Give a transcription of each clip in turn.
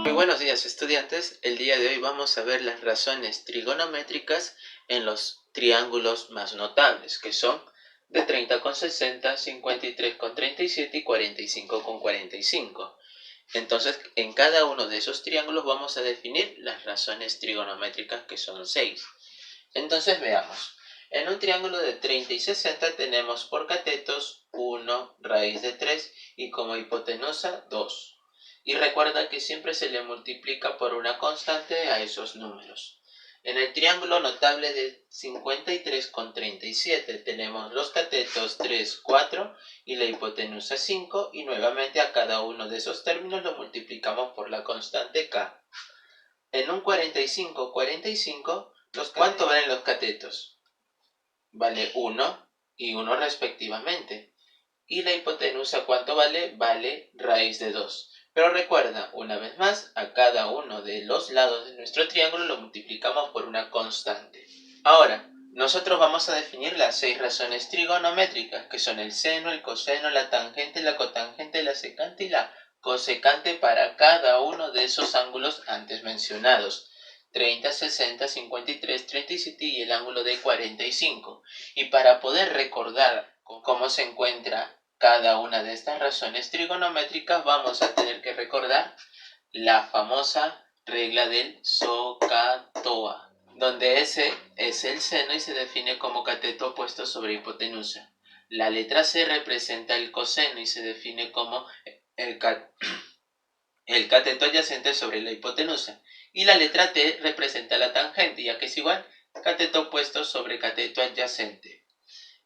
Muy buenos días, estudiantes. El día de hoy vamos a ver las razones trigonométricas en los triángulos más notables, que son de 30,60, 53,37 y 45,45. Entonces, en cada uno de esos triángulos vamos a definir las razones trigonométricas, que son 6. Entonces, veamos. En un triángulo de 30 y 60 tenemos por catetos 1 raíz de 3 y como hipotenusa 2. Y recuerda que siempre se le multiplica por una constante a esos números. En el triángulo notable de 53,37 tenemos los catetos 3, 4 y la hipotenusa 5, y nuevamente a cada uno de esos términos lo multiplicamos por la constante k. En un 45,45, ¿cuánto valen los catetos? Vale 1 y 1 respectivamente. Y la hipotenusa, ¿cuánto vale? Vale raíz de 2. Pero recuerda, una vez más, a cada uno de los lados de nuestro triángulo lo multiplicamos por una constante. Ahora, nosotros vamos a definir las 6 razones trigonométricas, que son el seno, el coseno, la tangente, la cotangente, la secante y la cosecante para cada uno de esos ángulos antes mencionados. 30, 60, 53, 37 y el ángulo de 45. Y para poder recordar cómo se encuentra cada una de estas razones trigonométricas, vamos a tener que recordar la famosa regla del SOHCAHTOA, donde S es el seno y se define como cateto opuesto sobre hipotenusa. La letra C representa el coseno y se define como el cateto adyacente sobre la hipotenusa. Y la letra T representa la tangente, ya que es igual cateto opuesto sobre cateto adyacente.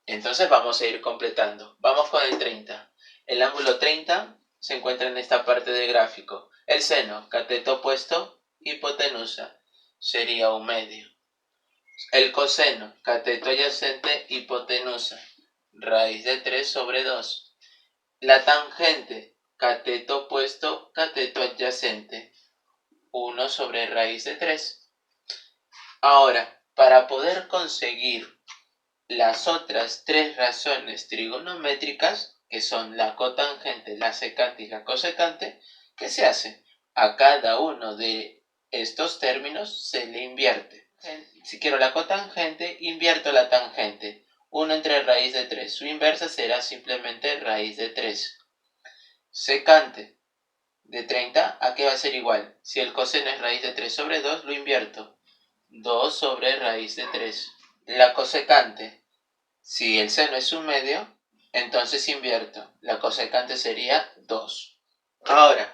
Entonces vamos a ir completando. Vamos con el 30. El ángulo 30 se encuentra en esta parte del gráfico. El seno, cateto opuesto, hipotenusa, sería 1/2. El coseno, cateto adyacente, hipotenusa, raíz de 3 sobre 2. La tangente, cateto opuesto, cateto adyacente, 1 sobre raíz de 3. Ahora, para poder conseguir las otras 3 razones trigonométricas, que son la cotangente, la secante y la cosecante, ¿qué se hace? A cada uno de estos términos se le invierte. Si quiero la cotangente, invierto la tangente. 1 entre raíz de 3. Su inversa será simplemente raíz de 3. Secante. De 30, ¿a qué va a ser igual? Si el coseno es raíz de 3 sobre 2, lo invierto. 2 sobre raíz de 3. La cosecante. Si el seno es 1/2, entonces invierto. La cosecante sería 2. Ahora,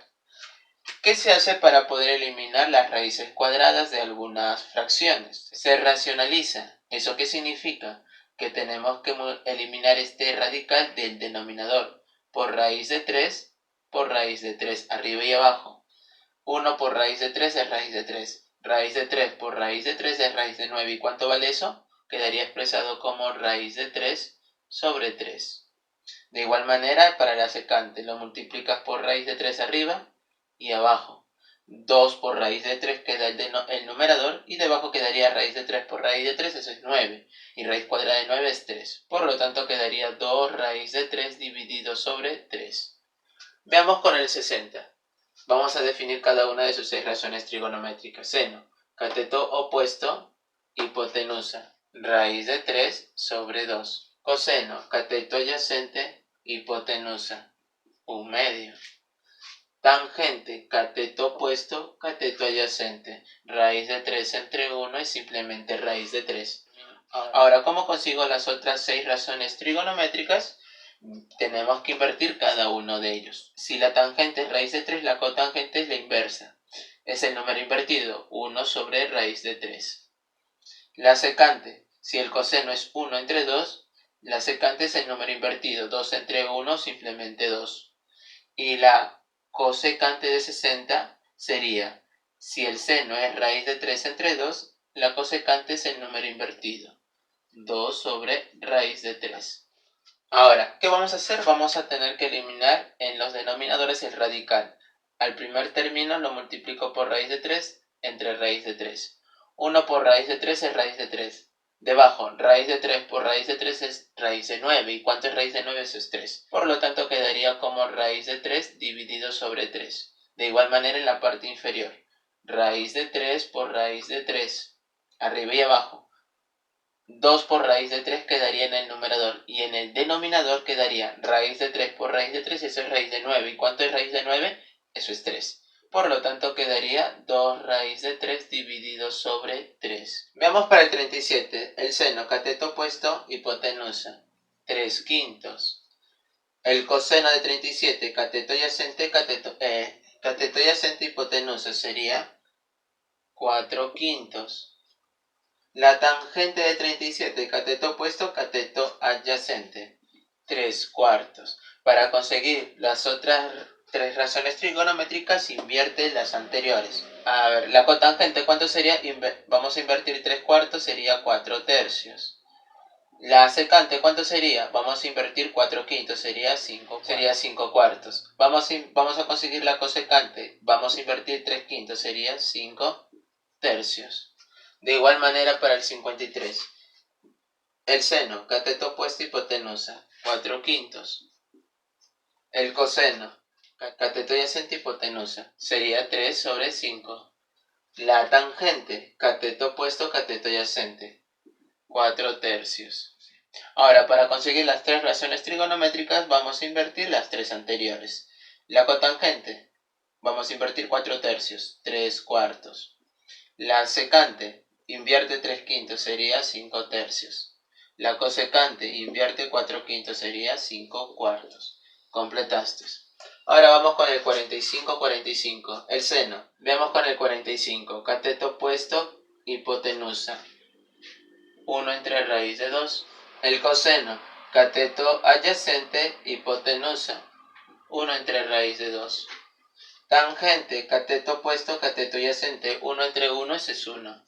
¿qué se hace para poder eliminar las raíces cuadradas de algunas fracciones? Se racionaliza. ¿Eso qué significa? Que tenemos que eliminar este radical del denominador por raíz de 3, por raíz de 3, arriba y abajo. 1 por raíz de 3 es raíz de 3. Raíz de 3 por raíz de 3 es raíz de 9. ¿Y cuánto vale eso? Quedaría expresado como raíz de 3 sobre 3. De igual manera, para la secante lo multiplicas por raíz de 3 arriba y abajo. 2 por raíz de 3 queda el numerador y debajo quedaría raíz de 3 por raíz de 3, eso es 9. Y raíz cuadrada de 9 es 3. Por lo tanto quedaría 2 raíz de 3 dividido sobre 3. Veamos con el 60. Vamos a definir cada una de sus 6 razones trigonométricas. Seno, cateto opuesto, hipotenusa, raíz de 3 sobre 2. Coseno, cateto adyacente, hipotenusa, 1/2. Tangente, cateto opuesto, cateto adyacente, raíz de 3 entre 1 es simplemente raíz de 3. Ahora, ¿cómo consigo las otras 6 razones trigonométricas? Tenemos que invertir cada uno de ellos. Si la tangente es raíz de 3, la cotangente es la inversa. Es el número invertido, 1 sobre raíz de 3. La secante, si el coseno es 1 entre 2, la secante es el número invertido, 2 entre 1, simplemente 2. Y la cosecante de 60 sería, si el seno es raíz de 3 entre 2, la cosecante es el número invertido, 2 sobre raíz de 3. Ahora, ¿qué vamos a hacer? Vamos a tener que eliminar en los denominadores el radical. Al primer término lo multiplico por raíz de 3 entre raíz de 3. 1 por raíz de 3 es raíz de 3. Debajo, raíz de 3 por raíz de 3 es raíz de 9. ¿Y cuánto es raíz de 9? Eso es 3. Por lo tanto, quedaría como raíz de 3 dividido sobre 3. De igual manera en la parte inferior, raíz de 3 por raíz de 3, arriba y abajo. 2 por raíz de 3 quedaría en el numerador y en el denominador quedaría raíz de 3 por raíz de 3, eso es raíz de 9. ¿Y cuánto es raíz de 9? Eso es 3. Por lo tanto quedaría 2 raíz de 3 dividido sobre 3. Veamos para el 37, el seno, cateto opuesto, hipotenusa, 3 quintos. El coseno de 37, cateto adyacente, cateto adyacente, hipotenusa, sería 4 quintos. La tangente de 37, cateto opuesto, cateto adyacente, 3 cuartos. Para conseguir las otras tres razones trigonométricas, invierte las anteriores. A ver, la cotangente, ¿cuánto sería? Vamos a invertir 3 cuartos, sería 4 tercios. La secante, ¿cuánto sería? Vamos a invertir 4 quintos, sería 5 cuartos. Vamos a conseguir la cosecante, vamos a invertir 3 quintos, sería 5 tercios. De igual manera para el 53. El seno, cateto opuesto, hipotenusa, 4 quintos. El coseno, cateto adyacente, hipotenusa, sería 3 sobre 5. La tangente, cateto opuesto, cateto adyacente, 4 tercios. Ahora, para conseguir las tres razones trigonométricas, vamos a invertir las tres anteriores. La cotangente, vamos a invertir 4 tercios, 3 cuartos. La secante, invierte 3 quintos, sería 5 tercios. La cosecante, invierte 4 quintos, sería 5 cuartos. Completaste. Ahora vamos con el 45. El seno. Veamos con el 45. Cateto opuesto, hipotenusa, 1 entre raíz de 2. El coseno, cateto adyacente, hipotenusa, 1 entre raíz de 2. Tangente, cateto opuesto, cateto adyacente, 1 entre 1, ese es 1.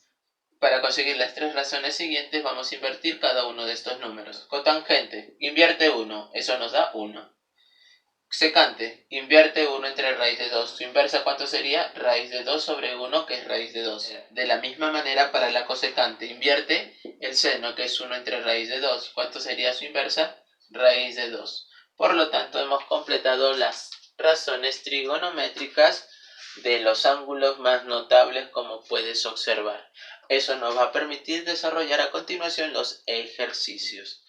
Para conseguir las tres razones siguientes vamos a invertir cada uno de estos números. Cotangente, invierte 1, eso nos da 1. Secante, invierte 1 entre raíz de 2. Su inversa, ¿cuánto sería? Raíz de 2 sobre 1, que es raíz de 2. De la misma manera, para la cosecante, invierte el seno, que es 1 entre raíz de 2. ¿Cuánto sería su inversa? Raíz de 2. Por lo tanto, hemos completado las razones trigonométricas de los ángulos más notables, como puedes observar. Eso nos va a permitir desarrollar a continuación los ejercicios.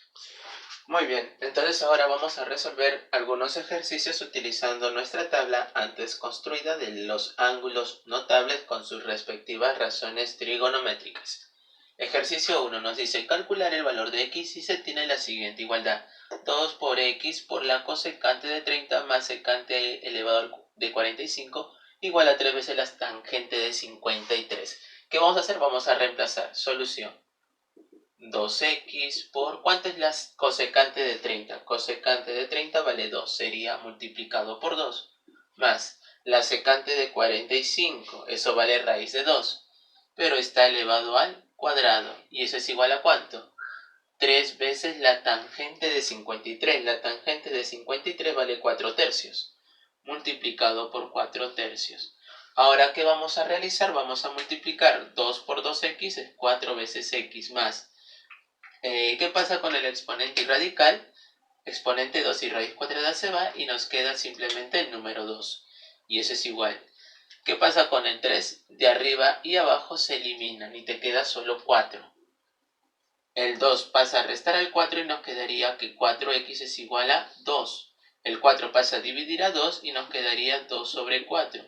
Muy bien, entonces ahora vamos a resolver algunos ejercicios utilizando nuestra tabla antes construida de los ángulos notables con sus respectivas razones trigonométricas. Ejercicio 1 nos dice calcular el valor de x si se tiene la siguiente igualdad. 2 por x por la cosecante de 30 más secante elevado de 45 igual a 3 veces la tangente de 53. ¿Qué vamos a hacer? Vamos a reemplazar. Solución. 2x por... ¿Cuánto es la cosecante de 30? Cosecante de 30 vale 2, sería multiplicado por 2, más la secante de 45, eso vale raíz de 2, pero está elevado al cuadrado, y eso es igual a ¿cuánto? 3 veces la tangente de 53, la tangente de 53 vale 4 tercios, multiplicado por 4 tercios. Ahora, ¿qué vamos a realizar? Vamos a multiplicar 2 por 2x, es 4 veces x más. ¿Qué pasa con el exponente y radical? Exponente 2 y raíz cuadrada se va y nos queda simplemente el número 2. Y eso es igual. ¿Qué pasa con el 3? De arriba y abajo se eliminan y te queda solo 4. El 2 pasa a restar al 4 y nos quedaría que 4x es igual a 2. El 4 pasa a dividir a 2 y nos quedaría 2 sobre 4.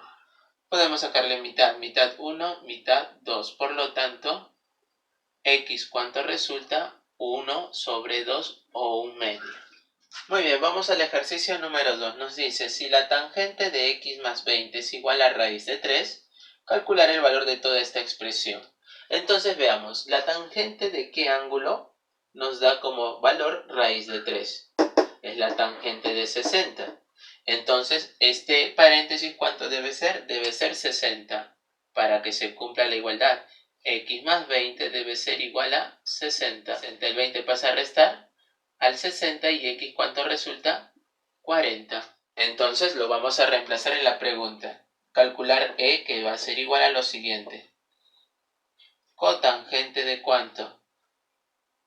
Podemos sacarle mitad, mitad 1, mitad 2. Por lo tanto, x, ¿cuánto resulta? 1 sobre 2 o 1 medio. Muy bien, vamos al ejercicio número 2. Nos dice, si la tangente de x más 20 es igual a raíz de 3, calcular el valor de toda esta expresión. Entonces veamos, ¿la tangente de qué ángulo nos da como valor raíz de 3? Es la tangente de 60. Entonces, este paréntesis, ¿cuánto debe ser? Debe ser 60, para que se cumpla la igualdad. X más 20 debe ser igual a 60. El 20 pasa a restar al 60 y x, ¿cuánto resulta? 40. Entonces lo vamos a reemplazar en la pregunta. Calcular e, que va a ser igual a lo siguiente. Cotangente de ¿cuánto?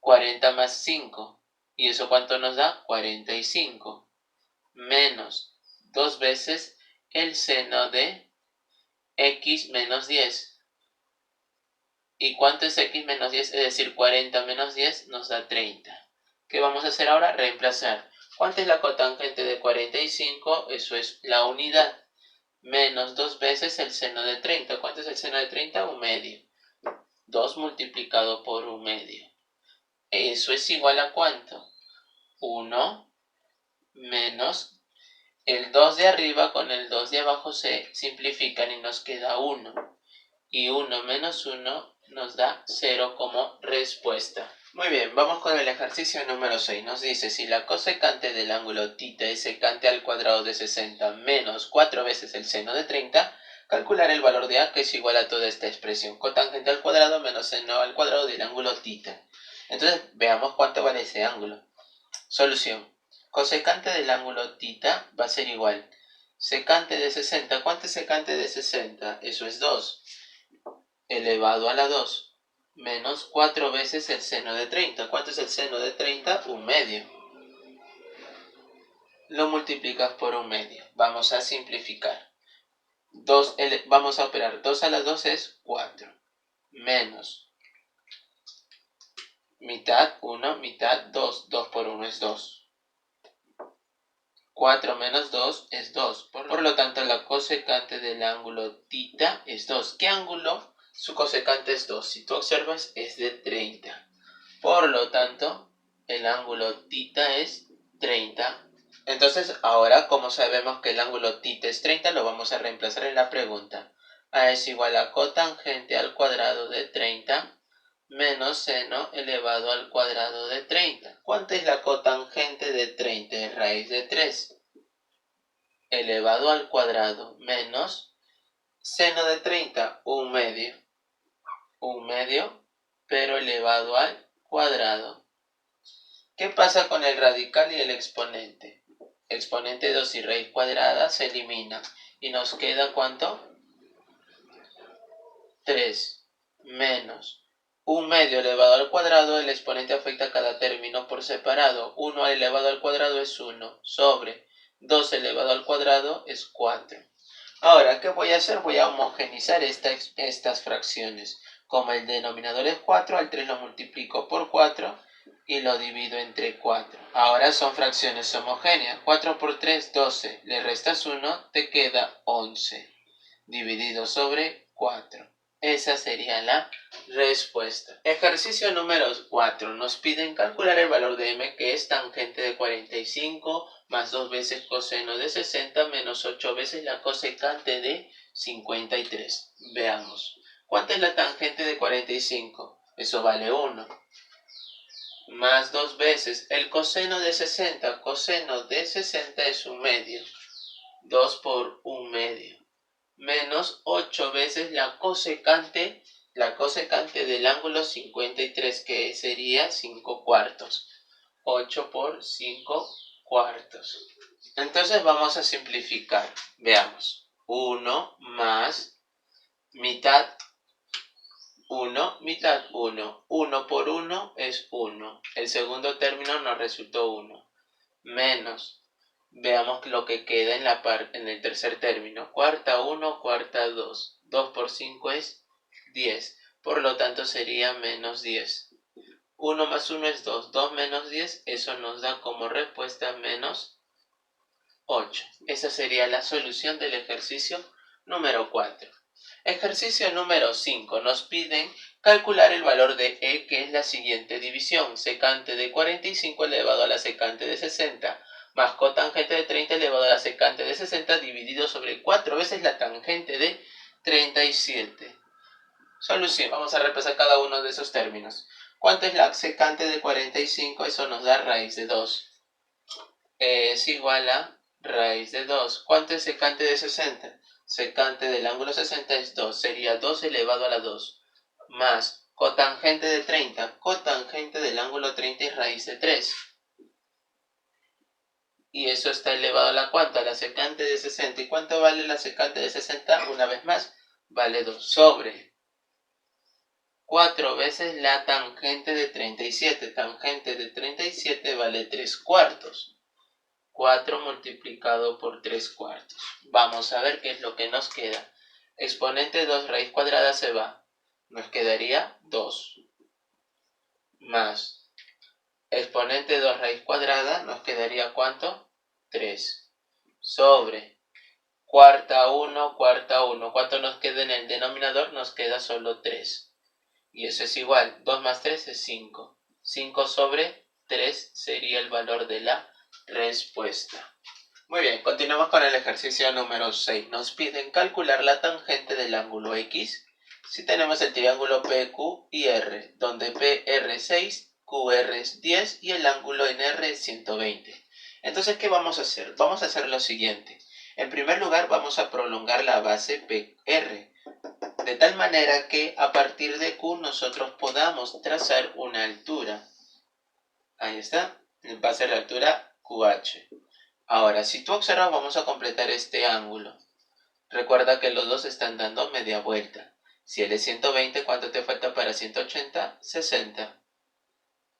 40 más 5. ¿Y eso cuánto nos da? 45. Menos 2 veces el seno de x menos 10. ¿Y cuánto es x menos 10? Es decir, 40 menos 10 nos da 30. ¿Qué vamos a hacer ahora? Reemplazar. ¿Cuánto es la cotangente de 45? Eso es la unidad. Menos 2 veces el seno de 30. ¿Cuánto es el seno de 30? 1/2. 2 multiplicado por 1/2. Eso es igual a ¿cuánto? 1 menos el 2 de arriba con el 2 de abajo se simplifican y nos queda 1. Y 1 menos 1 nos da 0 como respuesta. Muy bien, vamos con el ejercicio número 6. Nos dice, si la cosecante del ángulo θ es secante al cuadrado de 60 menos 4 veces el seno de 30, calcular el valor de A, que es igual a toda esta expresión. Cotangente al cuadrado menos seno al cuadrado del ángulo θ. Entonces, veamos cuánto vale ese ángulo. Solución. Cosecante del ángulo θ va a ser igual. Secante de 60. ¿Cuánto es secante de 60? Eso es 2. Elevado a la 2. Menos 4 veces el seno de 30. ¿Cuánto es el seno de 30? 1/2. Lo multiplicas por 1/2. Vamos a simplificar. Vamos a operar 2 a la 2 es 4. Menos mitad 1, mitad 2. 2 por 1 es 2. 4 menos 2 es 2. Por lo tanto, la cosecante del ángulo θ es 2. ¿Qué ángulo? Su cosecante es 2. Si tú observas, es de 30. Por lo tanto, el ángulo θ es 30. Entonces, ahora, como sabemos que el ángulo θ es 30, lo vamos a reemplazar en la pregunta. A es igual a cotangente al cuadrado de 30 menos seno elevado al cuadrado de 30. ¿Cuánto es la cotangente de 30? Es raíz de 3 elevado al cuadrado menos seno de 30, 1/2. 1/2, pero elevado al cuadrado. ¿Qué pasa con el radical y el exponente? Exponente 2 y raíz cuadrada se eliminan. ¿Y nos queda cuánto? 3 menos 1/2 elevado al cuadrado. El exponente afecta a cada término por separado. 1 elevado al cuadrado es 1. Sobre 2 elevado al cuadrado es 4. Ahora, ¿qué voy a hacer? Voy a homogenizar estas fracciones. Como el denominador es 4, al 3 lo multiplico por 4 y lo divido entre 4. Ahora son fracciones homogéneas. 4 por 3, 12. Le restas 1, te queda 11. Dividido sobre 4. Esa sería la respuesta. Ejercicio número 4. Nos piden calcular el valor de m, que es tangente de 45 más 2 veces coseno de 60 menos 8 veces la cosecante de 53. Veamos. ¿Cuánto es la tangente de 45? Eso vale 1. Más 2 veces el coseno de 60. Coseno de 60 es 1/2. 2 por 1/2. Menos 8 veces la cosecante del ángulo 53, que sería 5 cuartos. 8 por 5 cuartos. Entonces vamos a simplificar. Veamos. 1 más mitad 1, mitad 1. 1 por 1 es 1. El segundo término nos resultó 1. Menos. Veamos lo que queda en el tercer término. Cuarta 1, cuarta 2. 2 por 5 es 10. Por lo tanto sería menos 10. 1 más 1 es 2. 2 menos 10, eso nos da como respuesta menos 8. Esa sería la solución del ejercicio número 4. Ejercicio número 5. Nos piden calcular el valor de e, que es la siguiente división. Secante de 45 elevado a la secante de 60 más cotangente de 30 elevado a la secante de 60 dividido sobre 4 veces la tangente de 37. Solución. Vamos a repasar cada uno de esos términos. ¿Cuánto es la secante de 45? Eso nos da raíz de 2. Es igual a raíz de 2. ¿Cuánto es secante de 60? Secante del ángulo 60 es 2. Sería 2 elevado a la 2. Más cotangente de 30. Cotangente del ángulo 30 es raíz de 3. Y eso está elevado a la ¿cuánto? A la secante de 60. ¿Y cuánto vale la secante de 60? Una vez más, vale 2 sobre 4 veces la tangente de 37. Tangente de 37 vale 3 cuartos. 4 multiplicado por 3/4. Vamos a ver qué es lo que nos queda. Exponente 2 raíz cuadrada se va. Nos quedaría 2. Más exponente 2 raíz cuadrada nos quedaría ¿cuánto? 3. Sobre cuarta 1, cuarta 1. ¿Cuánto nos queda en el denominador? Nos queda solo 3. Y eso es igual. 2 más 3 es 5. 5 sobre 3 sería el valor de la respuesta. Muy bien, continuamos con el ejercicio número 6. Nos piden calcular la tangente del ángulo X si tenemos el triángulo PQ y R, donde PR es 6, QR es 10 y el ángulo en R es 120. Entonces, ¿qué vamos a hacer? Vamos a hacer lo siguiente. En primer lugar, vamos a prolongar la base PR, de tal manera que a partir de Q nosotros podamos trazar una altura. Ahí está, va a ser la altura QH. Ahora, si tú observas, vamos a completar este ángulo. Recuerda que los dos están dando media vuelta. Si él es 120, ¿cuánto te falta para 180? 60.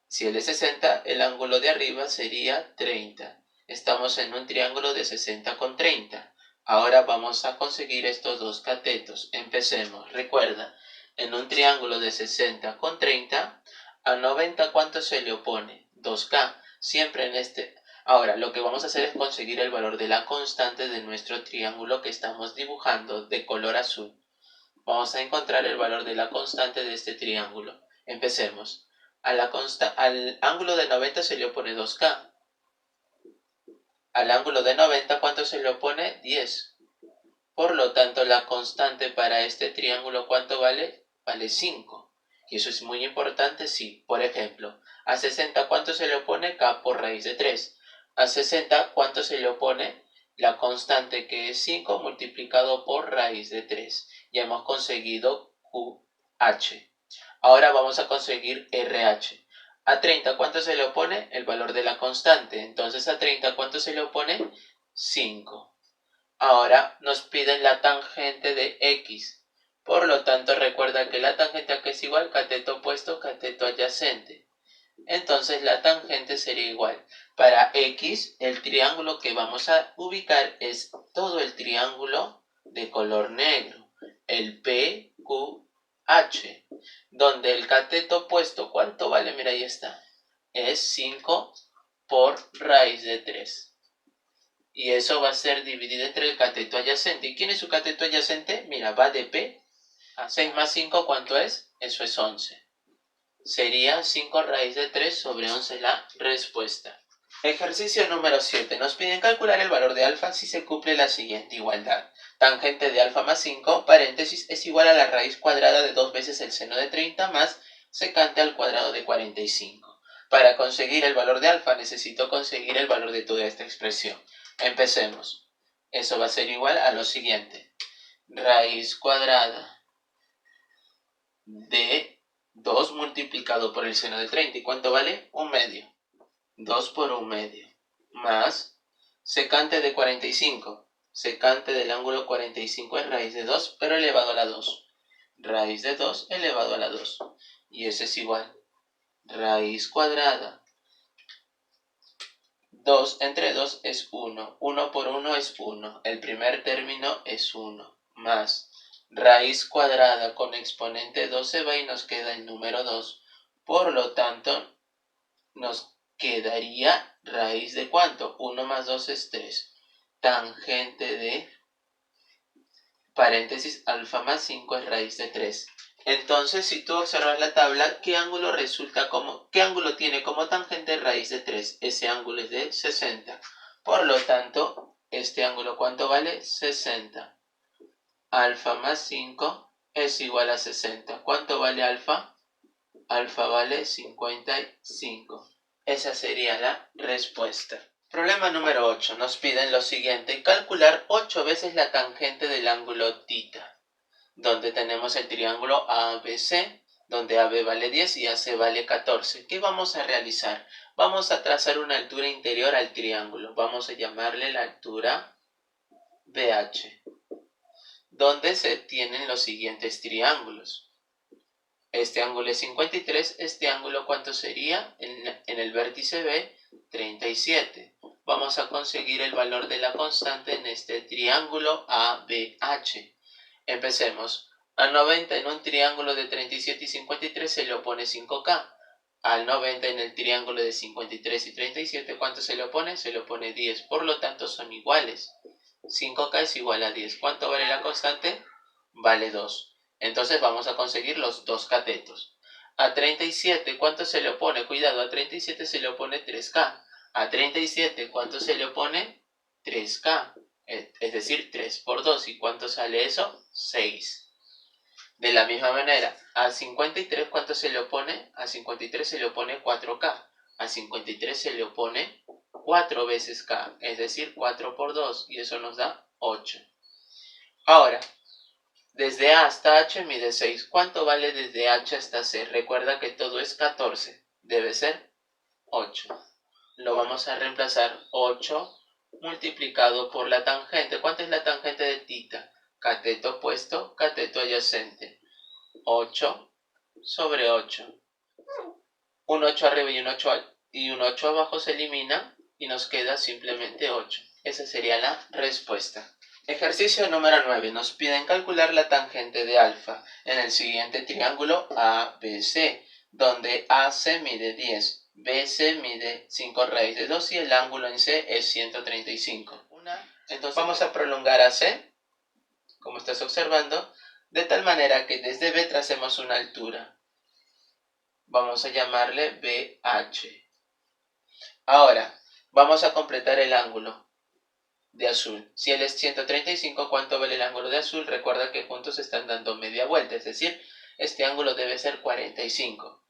Si él es 60, el ángulo de arriba sería 30. Estamos en un triángulo de 60 con 30. Ahora vamos a conseguir estos dos catetos. Empecemos. Recuerda, en un triángulo de 60 con 30, a 90, ¿cuánto se le opone? 2K. Siempre en este... Ahora, lo que vamos a hacer es conseguir el valor de la constante de nuestro triángulo que estamos dibujando de color azul. Vamos a encontrar el valor de la constante de este triángulo. Empecemos. Al ángulo de 90 se le opone 2K. Al ángulo de 90, ¿cuánto se le opone? 10. Por lo tanto, la constante para este triángulo, ¿cuánto vale? Vale 5. Y eso es muy importante, sí. Por ejemplo, a 60, ¿cuánto se le opone? K por raíz de 3. A 60, ¿cuánto se le opone? La constante que es 5 multiplicado por raíz de 3. Ya hemos conseguido QH. Ahora vamos a conseguir RH. A 30, ¿cuánto se le opone? El valor de la constante. Entonces a 30, ¿cuánto se le opone? 5. Ahora nos piden la tangente de X. Por lo tanto, recuerda que la tangente a que es igual, cateto opuesto, cateto adyacente. Entonces la tangente sería igual. Para X, el triángulo que vamos a ubicar es todo el triángulo de color negro, el PQH, donde el cateto opuesto, ¿cuánto vale? Mira, ahí está. Es 5 por raíz de 3. Y eso va a ser dividido entre el cateto adyacente. ¿Y quién es su cateto adyacente? Mira, va de P a 6 más 5, ¿cuánto es? Eso es 11. Sería 5 raíz de 3 sobre 11 la respuesta. Ejercicio número 7. Nos piden calcular el valor de alfa si se cumple la siguiente igualdad. Tangente de alfa más 5, paréntesis, es igual a la raíz cuadrada de 2 veces el seno de 30 más secante al cuadrado de 45. Para conseguir el valor de alfa necesito conseguir el valor de toda esta expresión. Empecemos. Eso va a ser igual a lo siguiente. Raíz cuadrada de 2 multiplicado por el seno de 30. ¿Y cuánto vale? 1/2. 2 por 1/2. Más secante de 45. Secante del ángulo 45 es raíz de 2, pero elevado a la 2. Raíz de 2 elevado a la 2. Y eso es igual. Raíz cuadrada. 2 entre 2 es 1. 1 por 1 es 1. El primer término es 1. Más raíz cuadrada con exponente 2 se va y nos queda el número 2. Por lo tanto, nos quedaría raíz de ¿cuánto? 1 más 2 es 3. Tangente de paréntesis alfa más 5 es raíz de 3. Entonces, si tú observas la tabla, ¿qué ángulo tiene como tangente raíz de 3? Ese ángulo es de 60. Por lo tanto, este ángulo ¿cuánto vale? 60. Alfa más 5 es igual a 60. ¿Cuánto vale alfa? Alfa vale 55. Esa sería la respuesta. Problema número 8. Nos piden lo siguiente. Calcular 8 veces la tangente del ángulo θ, donde tenemos el triángulo ABC, donde AB vale 10 y AC vale 14. ¿Qué vamos a realizar? Vamos a trazar una altura interior al triángulo. Vamos a llamarle la altura BH, donde se tienen los siguientes triángulos. Este ángulo es 53, este ángulo ¿cuánto sería? En el vértice B, 37. vamos a conseguir el valor de la constante en este triángulo ABH. Empecemos. Al 90 en un triángulo de 37 y 53 se le opone 5K. Al 90 en el triángulo de 53 y 37, ¿cuánto se le opone? Se le opone 10. Por lo tanto, son iguales. 5K es igual a 10. ¿Cuánto vale la constante? Vale 2. Entonces vamos a conseguir los dos catetos. A 37, ¿cuánto se le opone? Cuidado, a 37 se le opone 3K. A 37, ¿cuánto se le opone? 3K. Es decir, 3 por 2. ¿Y cuánto sale eso? 6. De la misma manera, a 53, ¿cuánto se le opone? A 53 se le opone 4K. A 53 se le opone 4 veces K, es decir, 4 por 2, y eso nos da 8. Ahora, desde A hasta H mide 6. ¿Cuánto vale desde H hasta C? Recuerda que todo es 14. Debe ser 8. Lo vamos a reemplazar 8 multiplicado por la tangente. ¿Cuánto es la tangente de tita? Cateto opuesto, cateto adyacente. 8 sobre 8. Un 8 arriba y un 8 abajo se elimina y nos queda simplemente 8. Esa sería la respuesta. Ejercicio número 9. Nos piden calcular la tangente de alfa en el siguiente triángulo ABC, donde AC mide 10, BC mide 5 raíz de 2 y el ángulo en C es 135. Entonces vamos a prolongar AC, como estás observando, de tal manera que desde B tracemos una altura. Vamos a llamarle BH. Ahora, vamos a completar el ángulo de azul. Si él es 135, ¿cuánto vale el ángulo de azul? Recuerda que juntos están dando media vuelta, es decir, este ángulo debe ser 45.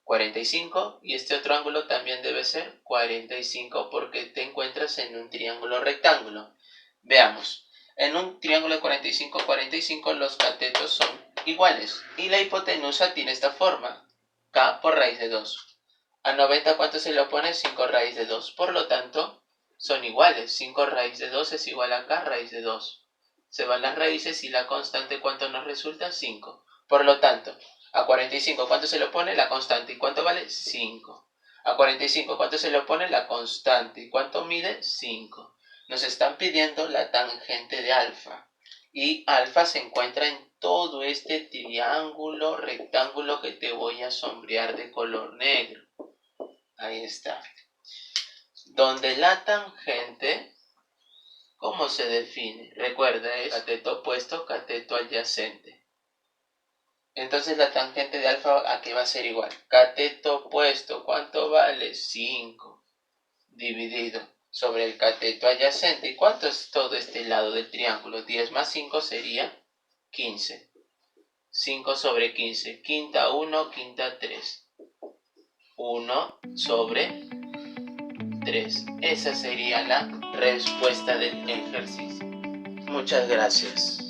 45 y este otro ángulo también debe ser 45 porque te encuentras en un triángulo rectángulo. Veamos, en un triángulo de 45, 45 los catetos son iguales y la hipotenusa tiene esta forma, K por raíz de 2. A 90, ¿cuánto se le opone? 5 raíz de 2, por lo tanto son iguales, 5 raíz de 2 es igual a K raíz de 2. Se van las raíces y la constante, ¿cuánto nos resulta? 5. Por lo tanto, a 45, ¿cuánto se le opone? La constante. ¿Y cuánto vale? 5. A 45, ¿cuánto se le opone? La constante. ¿Y cuánto mide? 5. Nos están pidiendo la tangente de alfa. Y alfa se encuentra en todo este triángulo rectángulo que te voy a sombrear de color negro. Ahí está. Donde la tangente, ¿cómo se define? Recuerda, es cateto opuesto, cateto adyacente. Entonces la tangente de alfa, ¿a qué va a ser igual? Cateto opuesto, ¿cuánto vale? 5 dividido sobre el cateto adyacente. ¿Y cuánto es todo este lado del triángulo? 10 más 5 sería 15. 5 sobre 15. Quinta 1, quinta 3. 1 sobre 3. Esa sería la respuesta del ejercicio. Muchas gracias.